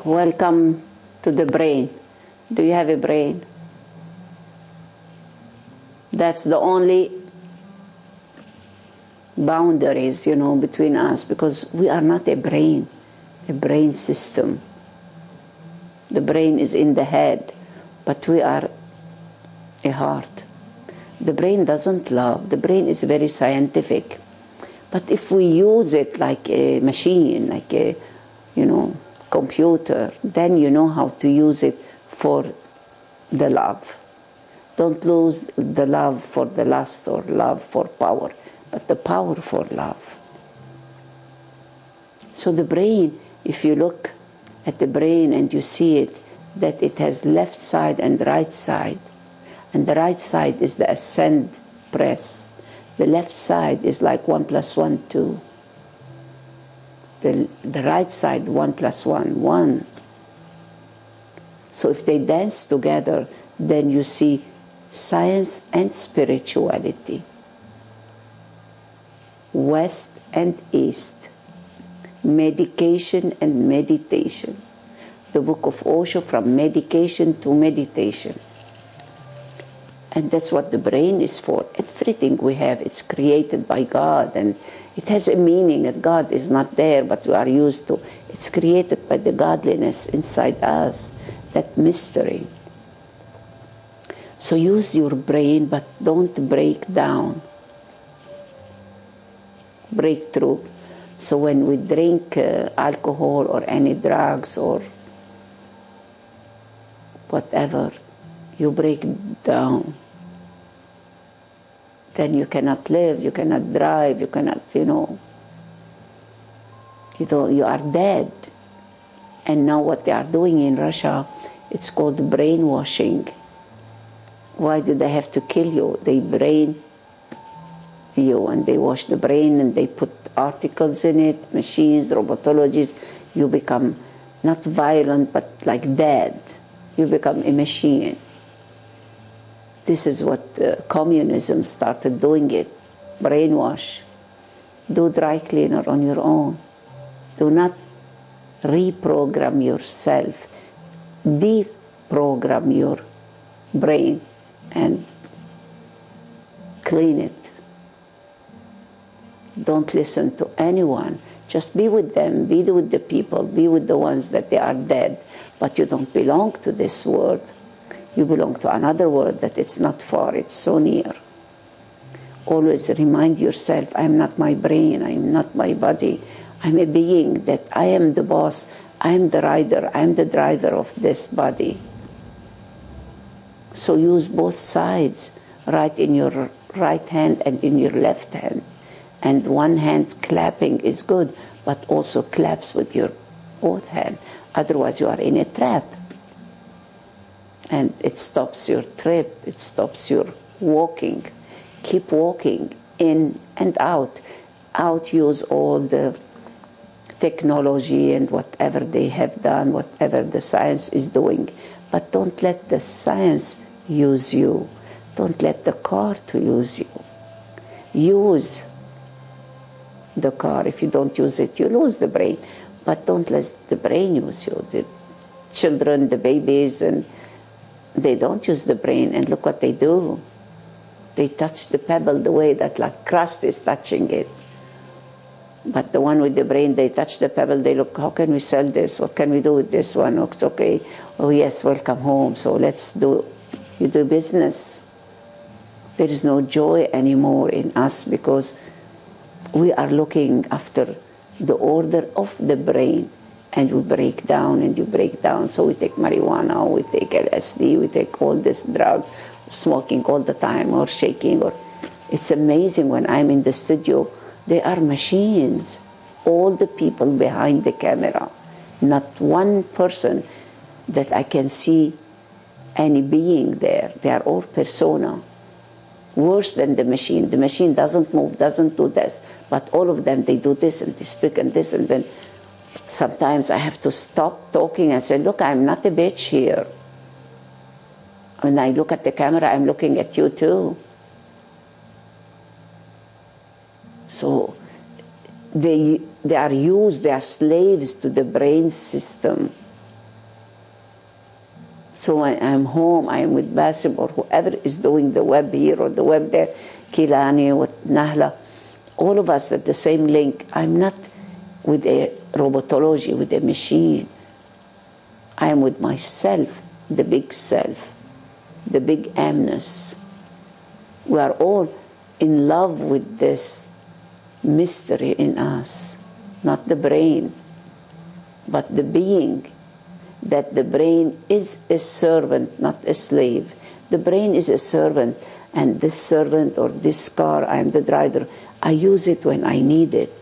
Welcome to the brain. Do you have a brain? That's the only boundaries, between us, because we are not a brain system. The brain is in the head, but we are a heart. The brain doesn't love. The brain is very scientific. But if we use it like a machine, like a, computer, then you know how to use it for the love. Don't lose the love for the lust or love for power, but the power for love. So the brain, if you look at the brain and you see it, that it has left side and right side. And the right side is the ascend press. The left side is like 1 + 1, 2. The right side, 1 + 1, 1. So if they dance together, then you see science and spirituality. West and East. Medication and meditation. The book of Osho, from medication to meditation. And that's what the brain is for. Everything we have, it's created by God, and it has a meaning that God is not there, but we are used to. It's created by the godliness inside us, that mystery. So use your brain, but don't break down. Break through. So when we drink alcohol or any drugs or whatever, you break down. Then you cannot live, you cannot drive, you cannot, you are dead. And now what they are doing in Russia, it's called brainwashing. Why do they have to kill you? They brain you and they wash the brain and they put articles in it, machines, robotologies. You become not violent but like dead. You become a machine. This is what communism started doing it. Brainwash. Do dry cleaner on your own. Do not reprogram yourself. Deprogram your brain and clean it. Don't listen to anyone. Just be with them, be with the people, be with the ones that they are dead. But you don't belong to this world. You belong to another world that it's not far, it's so near. Always remind yourself, I'm not my brain, I'm not my body. I'm a being, that I am the boss, I'm the rider, I'm the driver of this body. So use both sides, right in your right hand and in your left hand. And one hand clapping is good, but also claps with your both hands. Otherwise you are in a trap. And it stops your trip, it stops your walking. Keep walking in and out. Out, use all the technology and whatever they have done, whatever the science is doing. But don't let the science use you. Don't let the car to use you. Use the car. If you don't use it, you lose the brain. But don't let the brain use you. The children, the babies, and they don't use the brain, and look what they do. They touch the pebble the way that like crust is touching it. But the one with the brain, they touch the pebble, they look, how can we sell this? What can we do with this one? Oh, it's okay. Oh yes, welcome home. So you do business. There is no joy anymore in us because we are looking after the order of the brain. And we break down and you break down. So we take marijuana, we take LSD, we take all these drugs, smoking all the time or shaking. It's amazing when I'm in the studio, they are machines. All the people behind the camera. Not one person that I can see any being there. They are all persona. Worse than the machine. The machine doesn't move, doesn't do this. But all of them, they do this and they speak and this and then. Sometimes I have to stop talking and say, look, I'm not a bitch here. When I look at the camera, I'm looking at you too. So they are slaves to the brain system. So when I'm home, I'm with Basim or whoever is doing the web here or the web there, Kilani, with Nahla, all of us at the same link. I'm not with a robotology, with a machine. I am with myself, the big self, the big amness. We are all in love with this mystery in us, not the brain, but the being, that the brain is a servant, not a slave. The brain is a servant, and this servant or this car, I am the driver, I use it when I need it.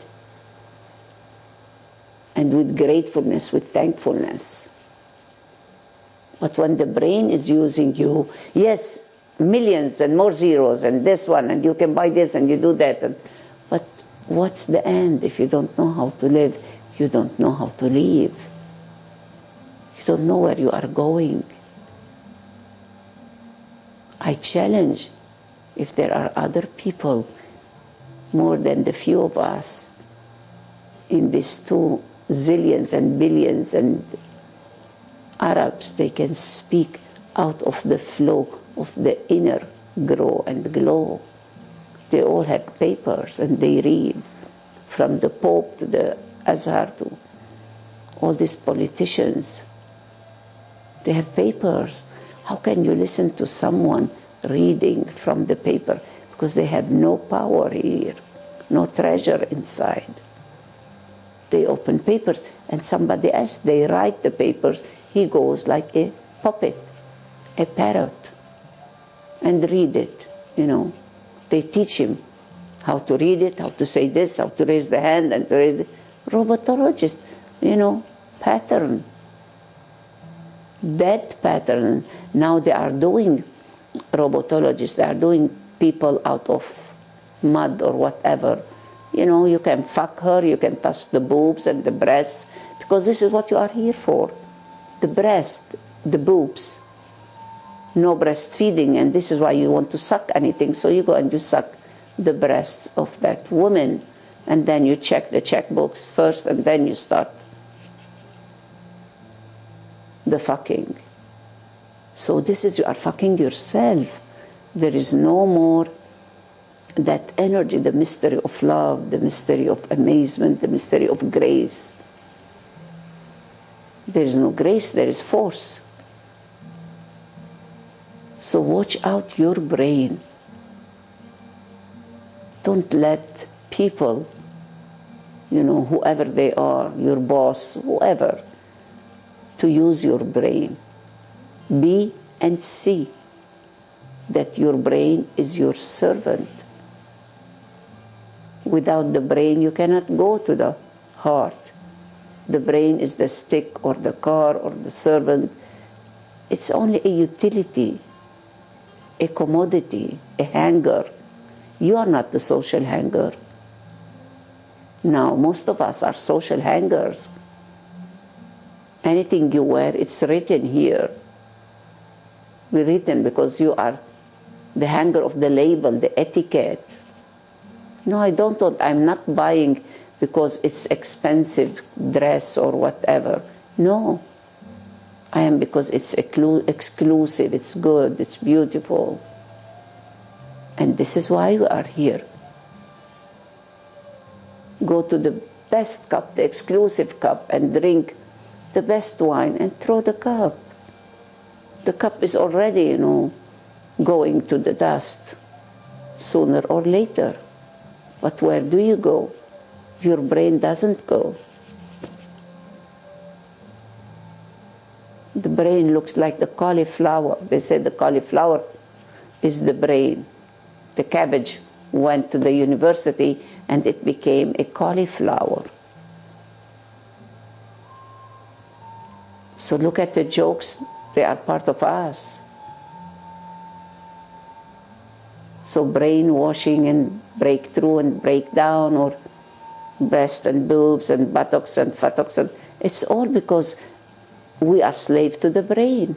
And with gratefulness, with thankfulness. But when the brain is using you, yes, millions and more zeros and this one, and you can buy this and you do that. But what's the end if you don't know how to live? You don't know how to live. You don't know where you are going. I challenge, if there are other people, more than the few of us, in these 2 zillions and billions and Arabs, they can speak out of the flow of the inner grow and glow. They all have papers and they read, from the Pope to the Azhar to all these politicians. They have papers. How can you listen to someone reading from the paper? Because they have no power here, no treasure inside. They open papers and somebody else, they write the papers. He goes like a puppet, a parrot, and read it, you know. They teach him how to read it, how to say this, how to raise the hand and to raise the robotologist, you know, pattern. That pattern, now they are doing robotologists, they are doing people out of mud or whatever. You know, you can fuck her, you can touch the boobs and the breasts, because this is what you are here for. The breast, the boobs. No breastfeeding, and this is why you want to suck anything, so you go and you suck the breasts of that woman, and then you check the checkbooks first, and then you start the fucking. So this is, you are fucking yourself. There is no more that energy, the mystery of love, the mystery of amazement, the mystery of grace. There is no grace, there is force. So watch out your brain. Don't let people, you know, whoever they are, your boss, whoever, to use your brain. Be and see that your brain is your servant. Without the brain, you cannot go to the heart. The brain is the stick or the car or the servant. It's only a utility, a commodity, a hanger. You are not the social hanger. Now, most of us are social hangers. Anything you wear, it's written here. Written because you are the hanger of the label, the etiquette. No, I don't want, I'm not buying because it's expensive dress or whatever. No. I am because it's exclusive, it's good, it's beautiful. And this is why we are here. Go to the best cup, the exclusive cup, and drink the best wine and throw the cup. The cup is already, you know, going to the dust sooner or later. But where do you go? Your brain doesn't go. The brain looks like the cauliflower. They say the cauliflower is the brain. The cabbage went to the university and it became a cauliflower. So look at the jokes, they are part of us. So brainwashing and breakthrough and breakdown, or breast and boobs and buttocks and buttocks, and it's all because we are slaves to the brain.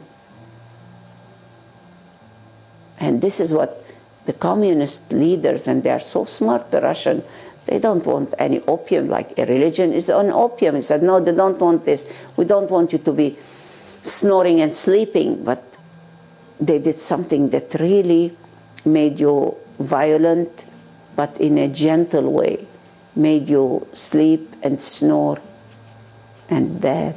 And this is what the communist leaders, and they are so smart, the Russian, they don't want any opium, like a religion is on opium. He said, no, they don't want this. We don't want you to be snoring and sleeping, but they did something that really made you violent, but in a gentle way, made you sleep and snore and dead.